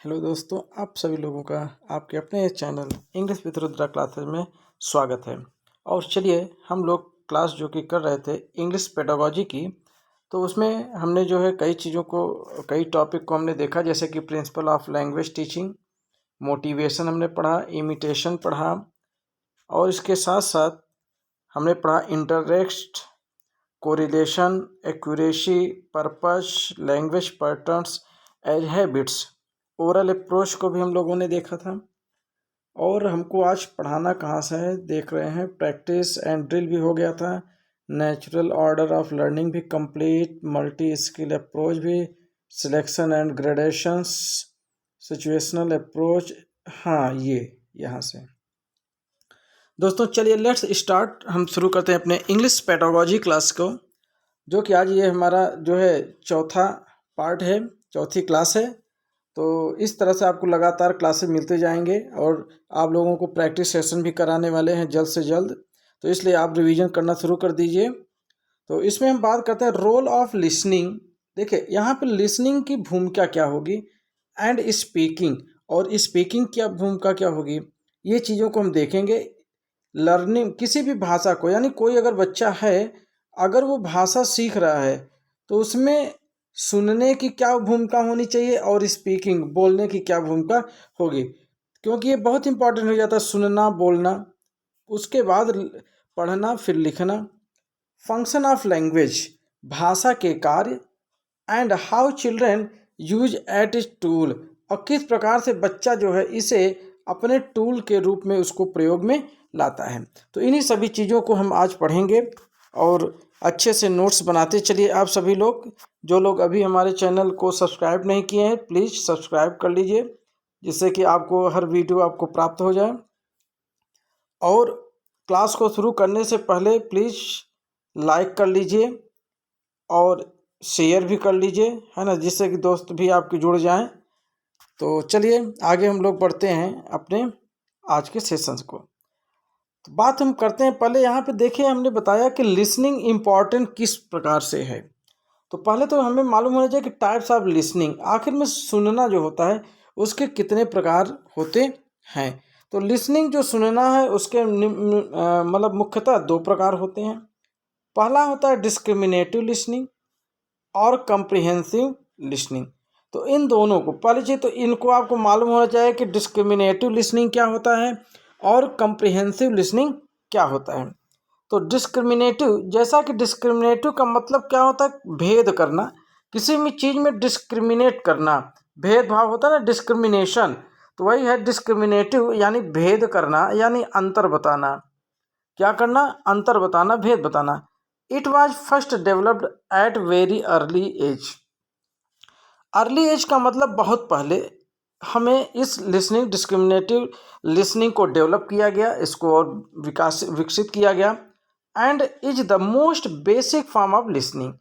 Hello दोस्तों, आप सभी लोगों का आपके अपने channel English with Rudra classes में स्वागत है। और चलिए हम लोग क्लास जो कि कर रहे थे इंग्लिश पेडागोजी की, तो उसमें हमने जो है कई टॉपिक को हमने देखा, जैसे कि principle of language teaching, motivation हमने पढ़ा, इमिटेशन पढ़ा, और इसके साथ साथ हमने पढ़ा interest, correlation, accuracy, purpose, language patterns as habits, oral approach को भी हम लोगों ने देखा था। और हमको आज पढ़ाना कहाँ से है देख रहे हैं, प्रैक्टिस एंड ड्रिल भी हो गया था, नेचुरल ऑर्डर ऑफ लर्निंग भी कंप्लीट, मल्टी स्किल अप्रोच भी, selection and gradations, situational approach. हाँ, ये यहाँ से दोस्तों चलिए लेट्स स्टार्ट। हम शुरू करते हैं अपने इंग्लिश पेडागोजी क्लास को, जो कि आज ये हमारा जो है चौथा पार्ट है, चौथी क्लास है। तो इस तरह से आपको लगातार क्लासेस मिलते जाएंगे और आप लोगों को प्रैक्टिस सेशन भी कराने वाले हैं जल्द से जल्द, तो इसलिए आप रिवीजन करना शुरू कर दीजिए। तो इसमें हम बात करते हैं रोल ऑफ लिसनिंग। देखिए यहाँ पर लिसनिंग की भूमिका क्या होगी एंड स्पीकिंग, और स्पीकिंग की भूमिका क्या होगी, ये चीज़ों को हम देखेंगे। लर्निंग किसी भी भाषा को, यानी कोई अगर बच्चा है, अगर वो भाषा सीख रहा है तो उसमें सुनने की क्या भूमिका होनी चाहिए और स्पीकिंग बोलने की क्या भूमिका होगी, क्योंकि ये बहुत इंपॉर्टेंट हो जाता है, सुनना बोलना, उसके बाद पढ़ना फिर लिखना। फंक्शन ऑफ लैंग्वेज, भाषा के कार्य, and how children use it as tool, और किस प्रकार से बच्चा जो है इसे अपने टूल के रूप में उसको प्रयोग में लाता है। तो इन्हीं सभी चीज़ों को हम आज पढ़ेंगे और अच्छे से नोट्स बनाते चलिए। आप सभी लोग, जो लोग अभी हमारे चैनल को सब्सक्राइब नहीं किए हैं, प्लीज़ सब्सक्राइब कर लीजिए, जिससे कि आपको हर वीडियो आपको प्राप्त हो जाए। और क्लास को शुरू करने से पहले प्लीज़ लाइक कर लीजिए और शेयर भी कर लीजिए, है ना, जिससे कि दोस्त भी आपके जुड़ जाएं। तो चलिए आगे हम लोग बढ़ते हैं अपने आज के सेशंस को। तो बात हम करते हैं, पहले यहाँ पे देखिए हमने बताया कि लिसनिंग इम्पॉर्टेंट किस प्रकार से है। तो पहले तो हमें मालूम होना चाहिए कि टाइप्स ऑफ लिसनिंग, आखिर में सुनना जो होता है उसके कितने प्रकार होते हैं। तो लिसनिंग जो सुनना है उसके मतलब मुख्यतः दो प्रकार होते हैं। पहला होता है डिस्क्रिमिनेटिव लिसनिंग और कम्प्रिहेंसिव लिसनिंग। तो इन दोनों को पहले चाहिए, तो इनको आपको मालूम होना चाहिए कि डिस्क्रिमिनेटिव लिसनिंग क्या होता है और कम्प्रिहेंसिव लिसनिंग क्या होता है। तो डिस्क्रिमिनेटिव, जैसा कि डिस्क्रिमिनेटिव का मतलब क्या होता है, भेद करना, किसी भी चीज़ में डिस्क्रिमिनेट करना, भेदभाव होता है ना, डिस्क्रिमिनेशन, तो वही है डिस्क्रिमिनेटिव, यानी भेद करना, यानी अंतर बताना। क्या करना, अंतर बताना, भेद बताना। It was first developed at very early age. Early age का मतलब बहुत पहले हमें इस लिसनिंग, डिस्क्रिमिनेटिव लिसनिंग को डेवलप किया गया, इसको और विकसित किया गया। And is the most basic form of listening.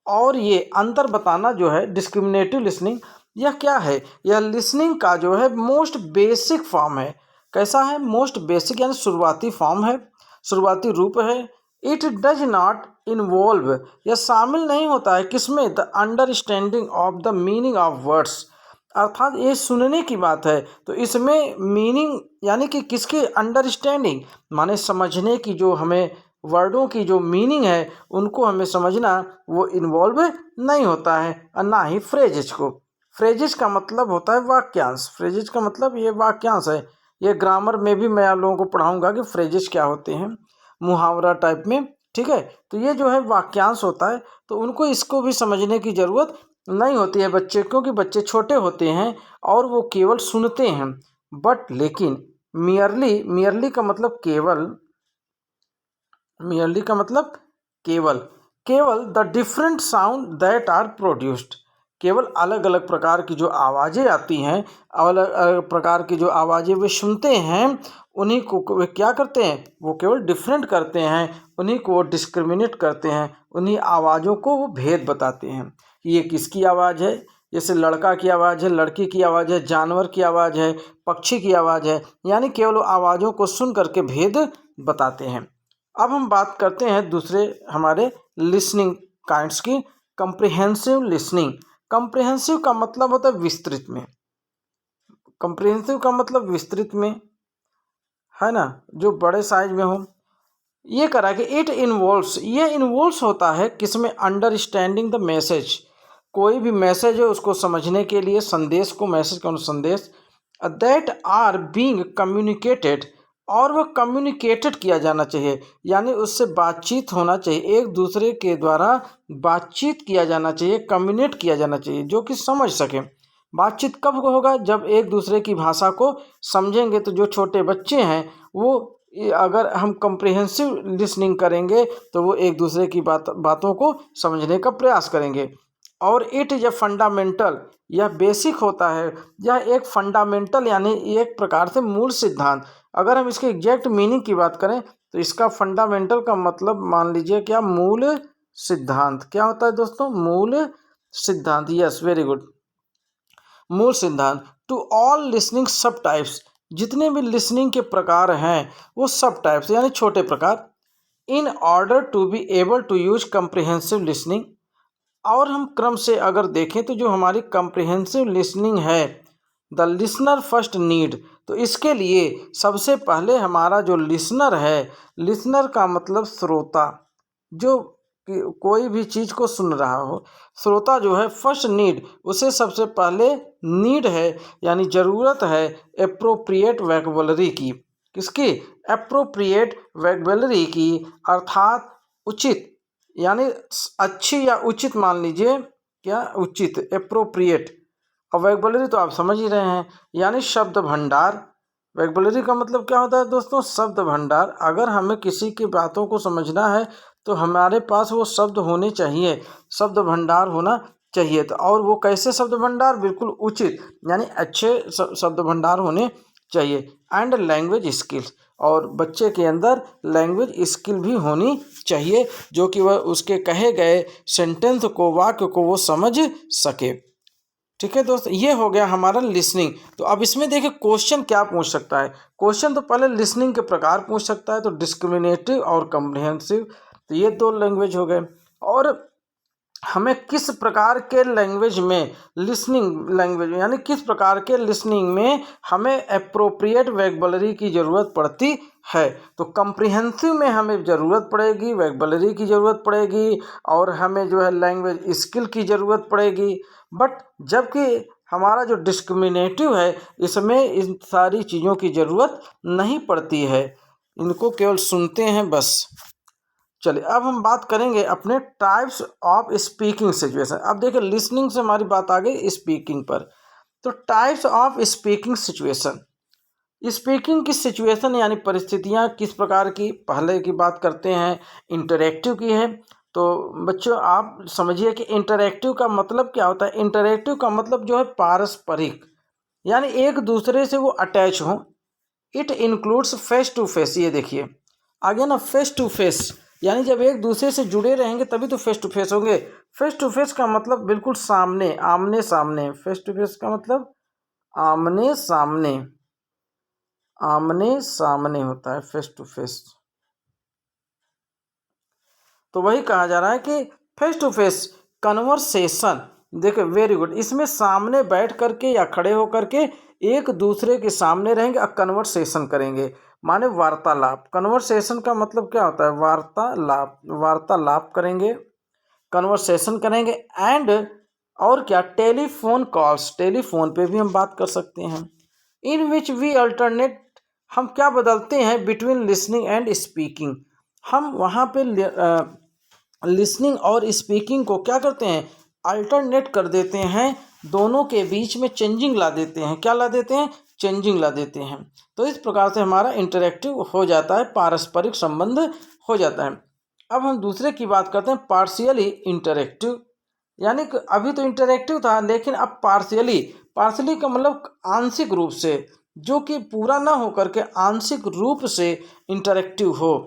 और ये अंतर बताना जो है डिस्क्रिमिनेटिव लिसनिंग, यह क्या है, यह लिसनिंग का जो है मोस्ट बेसिक फॉर्म है। कैसा है, मोस्ट बेसिक, यानी शुरुआती फॉर्म है, शुरुआती रूप है। इट डज नॉट इन्वॉल्व, यह शामिल नहीं होता है किसमें, the understanding of the meaning of words, अर्थात ये सुनने की बात है तो इसमें मीनिंग, यानी कि किसकी अंडरस्टैंडिंग, माने समझने की, जो हमें वर्डों की जो मीनिंग है उनको हमें समझना, वो इन्वॉल्व नहीं होता है। और ना ही फ्रेजेस को। फ्रेजेस का मतलब होता है वाक्यांश, फ्रेजेस का मतलब ये वाक्यांश है। ये ग्रामर में भी मैं आप लोगों को पढ़ाऊंगा कि फ्रेजेस क्या होते हैं, मुहावरा टाइप में, ठीक है। तो ये जो है वाक्यांश होता है, तो उनको इसको भी समझने की ज़रूरत नहीं होती है बच्चे, क्योंकि बच्चे छोटे होते हैं और वो केवल सुनते हैं। बट लेकिन मियरली, मियरली का मतलब केवल, मियरली का मतलब केवल, केवल the different sound that are produced, केवल अलग अलग प्रकार की जो आवाज़ें आती हैं, अलग अलग प्रकार की जो आवाज़ें वे सुनते हैं, उन्हीं को वे क्या करते हैं, वो केवल डिफरेंट करते हैं, उन्हीं को वो डिस्क्रिमिनेट करते हैं, उन्हीं आवाज़ों को वो भेद बताते हैं कि ये किसकी आवाज़ है। जैसे लड़का की आवाज़ है, लड़की की आवाज़ है, जानवर की आवाज़ है, पक्षी की आवाज़ है, यानी केवल आवाज़ों को सुन करके भेद बताते हैं। अब हम बात करते हैं दूसरे हमारे लिसनिंग काइंड्स की, कंप्रिहेंसिव लिसनिंग। कंप्रिहेंसिव का मतलब होता है विस्तृत में, कंप्रिहेंसिव का मतलब विस्तृत में, है ना, जो बड़े साइज में हो। ये करा कि इट इन्वॉल्व्स, ये इन्वॉल्व्स होता है किसमें, अंडरस्टैंडिंग द मैसेज, कोई भी मैसेज है उसको समझने के लिए, संदेश को, मैसेज का संदेश, दैट आर बीइंग कम्युनिकेटेड, और वह कम्युनिकेटेड किया जाना चाहिए, यानी उससे बातचीत होना चाहिए, एक दूसरे के द्वारा बातचीत किया जाना चाहिए, कम्युनिकेट किया जाना चाहिए, जो कि समझ सके। बातचीत कब होगा, जब एक दूसरे की भाषा को समझेंगे। तो जो छोटे बच्चे हैं वो अगर हम कम्प्रिहेंसिव लिसनिंग करेंगे तो वो एक दूसरे की बातों को समझने का प्रयास करेंगे। और इट इज़ ए फंडामेंटल, यह बेसिक होता है, यह एक फंडामेंटल यानी एक प्रकार से मूल सिद्धांत। अगर हम इसके एग्जैक्ट मीनिंग की बात करें तो इसका फंडामेंटल का मतलब मान लीजिए क्या, मूल सिद्धांत। क्या होता है दोस्तों, मूल सिद्धांत। यस, वेरी गुड, मूल सिद्धांत। टू ऑल लिसनिंग सब टाइप्स, जितने भी लिसनिंग के प्रकार हैं वो सब टाइप्स यानी छोटे प्रकार। In order to be able to use comprehensive listening, और हम क्रम से अगर देखें तो जो हमारी कम्प्रिहेंसिव लिसनिंग है, द लिसनर फर्स्ट नीड, तो इसके लिए सबसे पहले हमारा जो लिसनर है, लिसनर का मतलब श्रोता, जो कोई भी चीज़ को सुन रहा हो, श्रोता जो है फर्स्ट नीड, उसे सबसे पहले नीड है यानी ज़रूरत है एप्रोप्रिएट वैकेबलरी की। किसकी, एप्रोप्रिएट वैकेबलरी की, अर्थात उचित यानी अच्छी या उचित, मान लीजिए क्या, उचित, एप्रोप्रिएट। और वैकेबलरी तो आप समझ ही रहे हैं, यानी शब्द भंडार। वैकेबलरी का मतलब क्या होता है दोस्तों, शब्द भंडार। अगर हमें किसी की बातों को समझना है तो हमारे पास वो शब्द होने चाहिए, शब्द भंडार होना चाहिए। तो और वो कैसे शब्द भंडार, बिल्कुल उचित यानी अच्छे शब्द भंडार होने चाहिए। एंड लैंग्वेज स्किल्स, और बच्चे के अंदर लैंग्वेज स्किल भी होनी चाहिए, जो कि वह उसके कहे गए सेंटेंस को, वाक्य को वो समझ सके। ठीक है दोस्त, ये हो गया हमारा लिसनिंग। तो अब इसमें देखिए क्वेश्चन क्या पूछ सकता है। क्वेश्चन तो पहले लिसनिंग के प्रकार पूछ सकता है, तो डिस्क्रिमिनेटिव और कम्प्रिहेंसिव, तो ये दो लैंग्वेज हो गए। और हमें किस प्रकार के लैंग्वेज में, लिसनिंग लैंग्वेज यानी किस प्रकार के लिसनिंग में हमें एप्रोप्रिएट वैकेबलरी की ज़रूरत पड़ती है। तो कम्प्रिहेंसिव में हमें ज़रूरत पड़ेगी, वैकेबलरी की ज़रूरत पड़ेगी, और हमें जो है लैंग्वेज स्किल की ज़रूरत पड़ेगी। बट जबकि हमारा जो डिस्क्रिमिनेटिव है, इसमें इन सारी चीज़ों की ज़रूरत नहीं पड़ती है, इनको केवल सुनते हैं बस। चलिए अब हम बात करेंगे अपने टाइप्स ऑफ स्पीकिंग सिचुएशन। अब देखिए लिसनिंग से हमारी बात आ गई स्पीकिंग पर। तो types of speaking situation, speaking की सिचुएशन यानी परिस्थितियाँ किस प्रकार की, पहले की बात करते हैं इंटरैक्टिव की है। तो बच्चों आप समझिए कि इंटरैक्टिव का मतलब क्या होता है। इंटरैक्टिव का मतलब जो है पारस्परिक, यानी एक दूसरे से वो अटैच हो। It includes face to face, ये देखिए आगे ना, फेस टू फेस यानी जब एक दूसरे से जुड़े रहेंगे तभी तो फेस टू फेस होंगे। फेस टू फेस का मतलब बिल्कुल सामने, आमने सामने। फेस टू फेस का मतलब आमने सामने, आमने सामने होता है फेस टू फेस। तो वही कहा जा रहा है कि फेस टू फेस कन्वर्सेशन। देखो वेरी गुड, इसमें सामने बैठ करके या खड़े होकर के एक दूसरे के सामने रहेंगे और कन्वर्सेशन करेंगे, माने वार्तालाप। कन्वर्सेशन का मतलब क्या होता है, वार्तालाप, वार्तालाप करेंगे, कन्वर्सेशन करेंगे। एंड और क्या, टेलीफोन कॉल्स, टेलीफोन पे भी हम बात कर सकते हैं। इन विच वी अल्टरनेट, हम क्या बदलते हैं, बिटवीन लिसनिंग एंड स्पीकिंग। हम वहाँ पे लिसनिंग और स्पीकिंग को क्या करते हैं, अल्टरनेट कर देते हैं, दोनों के बीच में चेंजिंग ला देते हैं। क्या ला देते हैं, चेंजिंग ला देते हैं। तो इस प्रकार से हमारा इंटरैक्टिव हो जाता है, पारस्परिक संबंध हो जाता है। अब हम दूसरे की बात करते हैं, पार्शियली इंटरैक्टिव, यानी कि अभी तो इंटरैक्टिव था लेकिन अब पार्शियली, पार्शियली का मतलब आंशिक रूप से, जो कि पूरा ना हो करके आंशिक रूप से इंटरैक्टिव हो।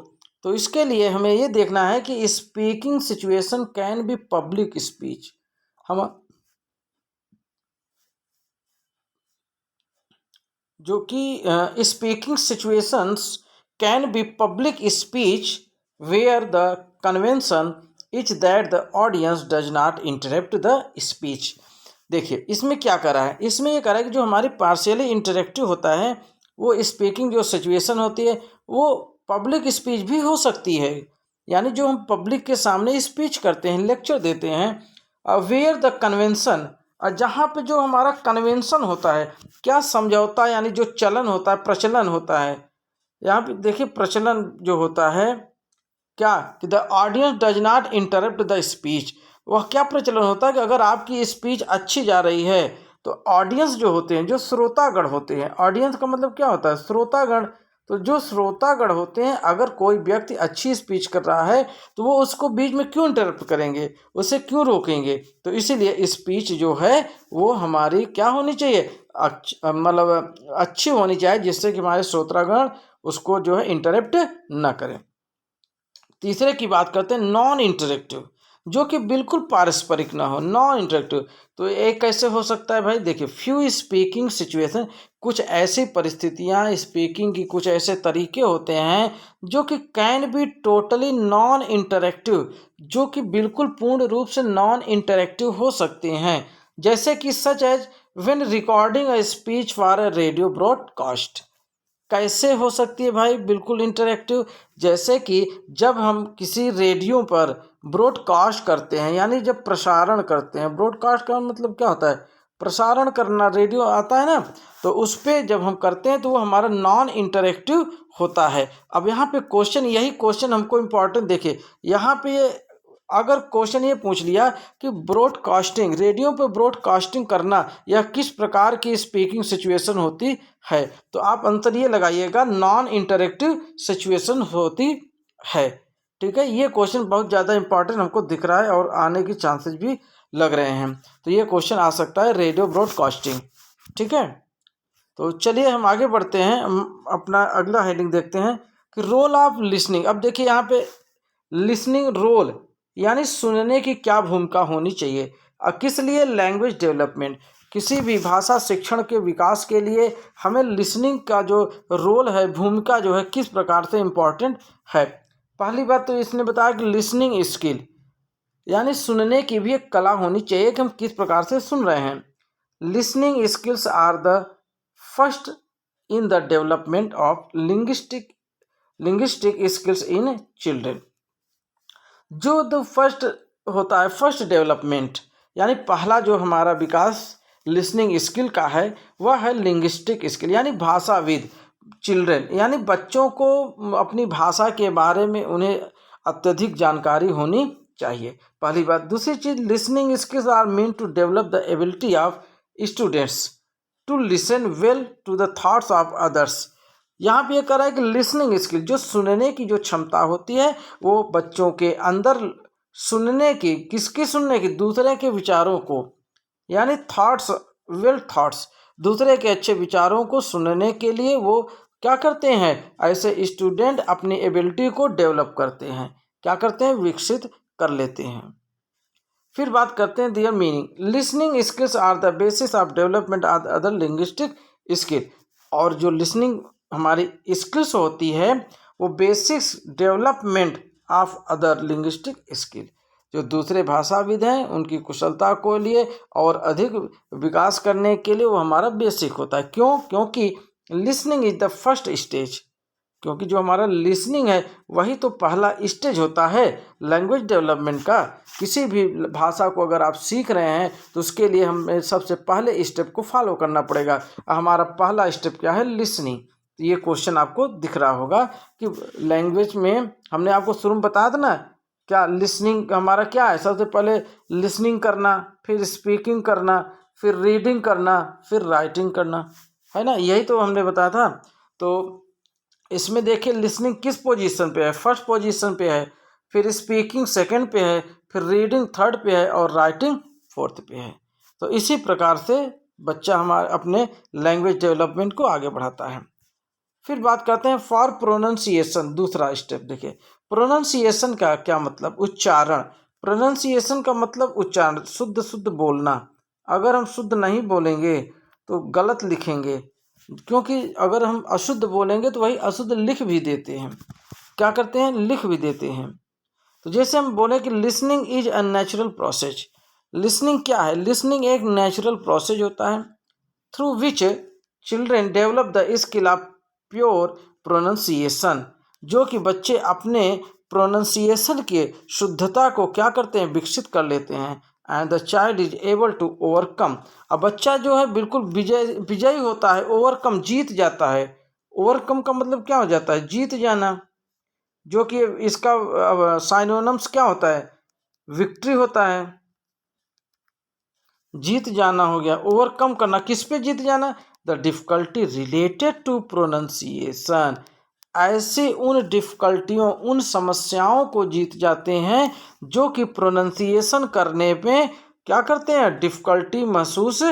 तो इसके लिए हमें ये देखना है कि speaking situation can be public speech. हम जो कि speaking situations can be public speech where the convention is that the audience does not interrupt the speech. देखिए इसमें क्या करा है, इसमें ये करा है कि जो हमारी पार्शियली इंटरेक्टिव होता है वो स्पीकिंग जो सिचुएशन होती है वो पब्लिक स्पीच भी हो सकती है। यानी जो हम पब्लिक के सामने स्पीच करते हैं, लेक्चर देते हैं, वेयर द कन्वेंशन, जहाँ पे जो हमारा कन्वेंशन होता है, क्या समझौता यानी जो चलन होता है, प्रचलन होता है। यहाँ पे देखिए प्रचलन जो होता है क्या कि the audience does not interrupt the speech. वह क्या प्रचलन होता है कि अगर आपकी स्पीच अच्छी जा रही है तो ऑडियंस जो होते हैं, जो श्रोतागण होते हैं, ऑडियंस का मतलब क्या होता है, श्रोतागण। तो जो श्रोतागण होते हैं, अगर कोई व्यक्ति अच्छी स्पीच कर रहा है तो वो उसको बीच में क्यों इंटरप्ट करेंगे, उसे क्यों रोकेंगे। तो इसीलिए स्पीच जो है वो हमारी क्या होनी चाहिए, मतलब अच्छी होनी चाहिए, जिससे कि हमारे श्रोतागण उसको जो है इंटरप्ट ना करें। तीसरे की बात करते हैं नॉन इंटरेक्टिव, जो कि बिल्कुल पारस्परिक ना हो, नॉन इंटरेक्टिव। तो एक कैसे हो सकता है भाई, देखिए फ्यू स्पीकिंग सिचुएशन, कुछ ऐसी परिस्थितियां, स्पीकिंग की कुछ ऐसे तरीके होते हैं जो कि can be totally non interactive, जो कि बिल्कुल पूर्ण रूप से नॉन इंटरेक्टिव हो सकते हैं। जैसे कि such as when recording a speech for a radio broadcast. कैसे हो सकती है भाई बिल्कुल इंटरेक्टिव, जैसे कि जब हम किसी रेडियो पर ब्रॉडकास्ट करते हैं, यानी जब प्रसारण करते हैं, ब्रॉडकास्ट का मतलब क्या होता है, प्रसारण करना, रेडियो आता है ना, तो उस पर जब हम करते हैं तो वो हमारा नॉन इंटरेक्टिव होता है। अब यहाँ पे क्वेश्चन, यही क्वेश्चन हमको इम्पोर्टेंट, देखिए यहाँ पे अगर क्वेश्चन ये पूछ लिया कि ब्रॉडकास्टिंग, रेडियो पर ब्रॉडकास्टिंग करना यह किस प्रकार की स्पीकिंग सिचुएशन होती है, तो आप आंसर ये लगाइएगा नॉन इंटरेक्टिव सिचुएशन होती है। ठीक है, ये क्वेश्चन बहुत ज़्यादा इंपॉर्टेंट हमको दिख रहा है और आने की चांसेस भी लग रहे हैं। तो ये क्वेश्चन आ सकता है रेडियो ब्रॉडकास्टिंग। ठीक है, तो चलिए हम आगे बढ़ते हैं, हम अपना अगला हेडिंग देखते हैं कि रोल ऑफ लिसनिंग। अब देखिए यहाँ पे लिसनिंग रोल यानी सुनने की क्या भूमिका होनी चाहिए, किस लिए, लैंग्वेज डेवलपमेंट, किसी भी भाषा शिक्षण के विकास के लिए हमें लिसनिंग का जो रोल है, भूमिका जो है, किस प्रकार से इम्पोर्टेंट है। पहली बात तो इसने बताया कि लिसनिंग स्किल यानी सुनने की भी एक कला होनी चाहिए कि हम किस प्रकार से सुन रहे हैं। Listening skills are the first in the development of linguistic skills in children. जो द फर्स्ट होता है, फर्स्ट डेवलपमेंट यानी पहला जो हमारा विकास लिसनिंग स्किल का है वह है लिंग्विस्टिक स्किल, यानी भाषाविद, चिल्ड्रन यानी बच्चों को अपनी भाषा के बारे में उन्हें अत्यधिक जानकारी होनी चाहिए, पहली बात। दूसरी चीज़, listening skills are mean to develop the ability of students to listen well to the thoughts of others. यहाँ पे ये कह रहा है कि लिसनिंग स्किल, जो सुनने की जो क्षमता होती है वो बच्चों के अंदर सुनने की, किसकी सुनने की, दूसरे के विचारों को, यानी थॉट्स, वेल थॉट्स, दूसरे के अच्छे विचारों को सुनने के लिए वो क्या करते हैं, ऐसे स्टूडेंट अपनी एबिलिटी को डेवलप करते हैं, क्या करते हैं, विकसित कर लेते हैं। फिर बात करते हैं their meaning. Listening skills are the basis of development of other linguistic skill. और जो लिसनिंग हमारी स्किल्स होती है वो basics development of other linguistic skill, जो दूसरे भाषाविद हैं उनकी कुशलता को लिए और अधिक विकास करने के लिए वो हमारा बेसिक होता है। क्यों? क्योंकि listening is the first stage, क्योंकि जो हमारा लिसनिंग है वही तो पहला स्टेज होता है लैंग्वेज डेवलपमेंट का। किसी भी भाषा को अगर आप सीख रहे हैं तो उसके लिए हमें सबसे पहले स्टेप को फॉलो करना पड़ेगा। हमारा पहला स्टेप क्या है, लिसनिंग। तो ये क्वेश्चन आपको दिख रहा होगा कि लैंग्वेज में हमने आपको शुरू में बताया था ना, क्या लिसनिंग हमारा क्या है, सबसे पहले लिसनिंग करना, फिर स्पीकिंग करना, फिर रीडिंग करना, फिर राइटिंग करना, है ना, यही तो हमने बताया था। तो इसमें देखिए लिसनिंग किस पोजीशन पे है, फर्स्ट पोजीशन पे है, फिर स्पीकिंग सेकंड पे है, फिर रीडिंग थर्ड पे है और राइटिंग फोर्थ पे है। तो इसी प्रकार से बच्चा हमारे अपने लैंग्वेज डेवलपमेंट को आगे बढ़ाता है। फिर बात करते हैं फॉर प्रोनाउंसिएशन, दूसरा स्टेप। देखिए प्रोनाउंसिएशन का क्या मतलब, उच्चारण। प्रोनाउंसिएशन का मतलब उच्चारण, शुद्ध शुद्ध बोलना। अगर हम शुद्ध नहीं बोलेंगे तो गलत लिखेंगे, क्योंकि अगर हम अशुद्ध बोलेंगे तो वही अशुद्ध लिख भी देते हैं, क्या करते हैं, लिख भी देते हैं। तो जैसे हम बोले कि listening is a natural process, listening क्या है? लिसनिंग एक नेचुरल प्रोसेस होता है through which children develop the skill of pure pronunciation, जो कि बच्चे अपने प्रोनाउंसिएशन की शुद्धता को क्या करते हैं? विकसित कर लेते हैं। And the child is able to overcome, अब बच्चा जो है बिल्कुल विजयी होता है, ओवरकम जीत जाता है। ओवरकम का मतलब क्या हो जाता है? जीत जाना, जो कि इसका साइनोनिम्स क्या होता है? विक्ट्री होता है, जीत जाना हो गया। ओवरकम करना, किस पे जीत जाना? The difficulty related to pronunciation, ऐसे उन डिफिकल्टियों, उन समस्याओं को जीत जाते हैं जो कि प्रोनाउंसिएशन करने में क्या करते हैं? डिफिकल्टी महसूस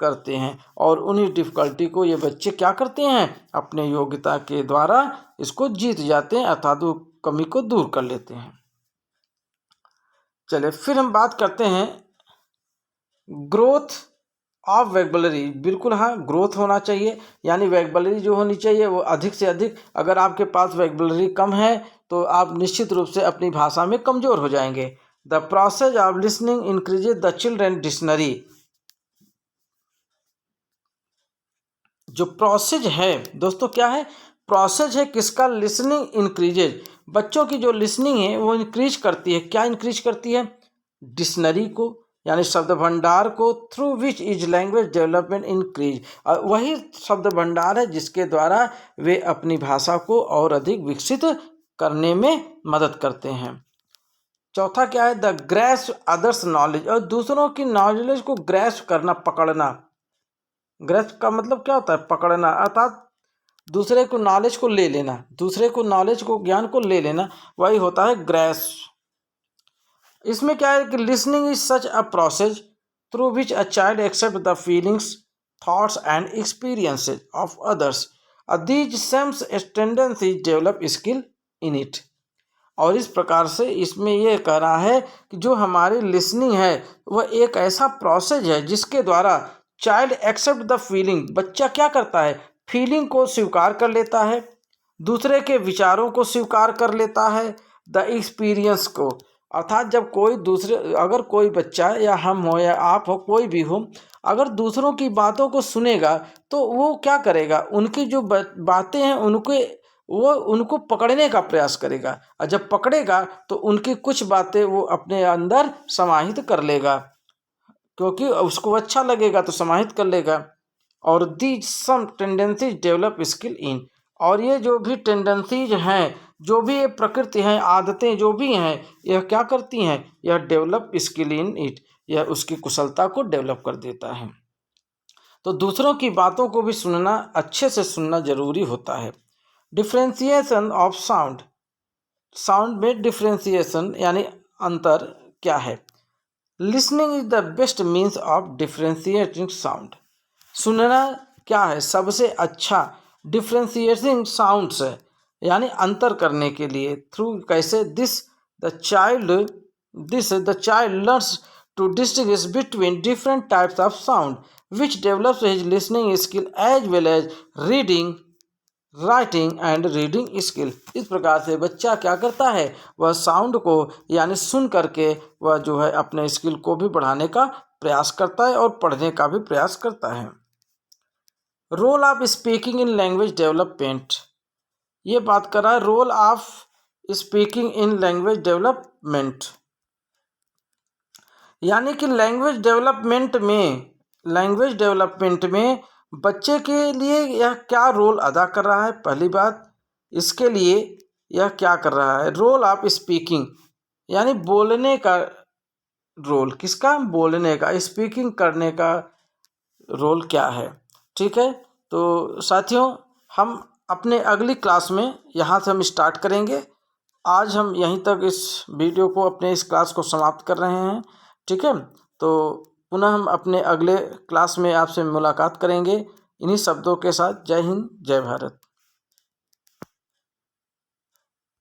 करते हैं। और उन्हीं डिफिकल्टी को ये बच्चे क्या करते हैं? अपने योग्यता के द्वारा इसको जीत जाते हैं, अर्थात वो कमी को दूर कर लेते हैं। चलिए फिर हम बात करते हैं ग्रोथ ऑफ वैकबलरी। बिल्कुल हाँ, ग्रोथ होना चाहिए, यानी वैकबलरी जो होनी चाहिए वो अधिक से अधिक। अगर आपके पास वैकबलरी कम है तो आप निश्चित रूप से अपनी भाषा में कमज़ोर हो जाएंगे। The process of listening increases the children dictionary, जो प्रोसेस है दोस्तों, क्या है? प्रोसेस है किसका? लिसनिंग इंक्रीजेज, बच्चों की जो लिसनिंग है वो इंक्रीज करती है। क्या इंक्रीज करती है? डिक्शनरी को, यानी शब्द भंडार को, through which is language development increase, वही शब्द भंडार है जिसके द्वारा वे अपनी भाषा को और अधिक विकसित करने में मदद करते हैं। चौथा क्या है? द ग्रैस्प अदर्स नॉलेज, और दूसरों की नॉलेज को ग्रैस्प करना, पकड़ना। ग्रैस्प का मतलब क्या होता है? पकड़ना, अर्थात दूसरे को नॉलेज को ले लेना, दूसरे को नॉलेज को, ज्ञान को ले लेना, वही होता है ग्रैस्प। इसमें क्या है कि listening is such a process through which a child accept the feelings, thoughts and experiences of others, these sames tendencies develop skill in it. और इस प्रकार से इसमें यह कह रहा है कि जो हमारी लिसनिंग है वह एक ऐसा प्रोसेस है जिसके द्वारा चाइल्ड एक्सेप्ट द फीलिंग, बच्चा क्या करता है? फीलिंग को स्वीकार कर लेता है, दूसरे के विचारों को स्वीकार कर लेता है, द एक्सपीरियंस को, अर्थात जब कोई दूसरे, अगर कोई बच्चा या हम हो या आप हो, कोई भी हो, अगर दूसरों की बातों को सुनेगा तो वो क्या करेगा? उनकी जो बातें हैं उनको पकड़ने का प्रयास करेगा, और जब पकड़ेगा तो उनकी कुछ बातें वो अपने अंदर समाहित कर लेगा, क्योंकि उसको अच्छा लगेगा तो समाहित कर लेगा। और दी सम टेंडेंसीज डेवलप स्किल इन, और ये जो भी टेंडेंसीज हैं, जो भी ये प्रकृति हैं, आदतें जो भी हैं, यह क्या करती हैं? यह डेवलप स्किल इन इट, यह उसकी कुशलता को डेवलप कर देता है। तो दूसरों की बातों को भी सुनना, अच्छे से सुनना जरूरी होता है। डिफ्रेंसिएशन ऑफ साउंड, साउंड में डिफ्रेंसिएशन यानी अंतर क्या है? Listening is the best means of differentiating sound, सुनना क्या है? सबसे अच्छा डिफ्रेंशिएटिंग साउंड्स है, यानी अंतर करने के लिए। थ्रू कैसे? The child learns to distinguish between different types of sound which develops his listening skill as well as reading, writing and reading skill. इस प्रकार से बच्चा क्या करता है? वह साउंड को यानी सुन करके वह जो है अपने स्किल को भी बढ़ाने का प्रयास करता है और पढ़ने का भी प्रयास करता है। Role of speaking in language development, ये बात कर रहा है role of speaking in language development, यानी कि लैंग्वेज डेवलपमेंट में बच्चे के लिए यह क्या रोल अदा कर रहा है? पहली बात, इसके लिए यह क्या कर रहा है? रोल ऑफ स्पीकिंग, यानी बोलने का रोल, किसका? बोलने का, स्पीकिंग करने का रोल क्या है? ठीक है, तो साथियों हम अपने अगली क्लास में यहाँ से हम स्टार्ट करेंगे। आज हम यहीं तक इस वीडियो को, अपने इस क्लास को समाप्त कर रहे हैं। ठीक है, तो पुनः हम अपने अगले क्लास में आपसे मुलाकात करेंगे इन्हीं शब्दों के साथ। जय हिंद, जय भारत।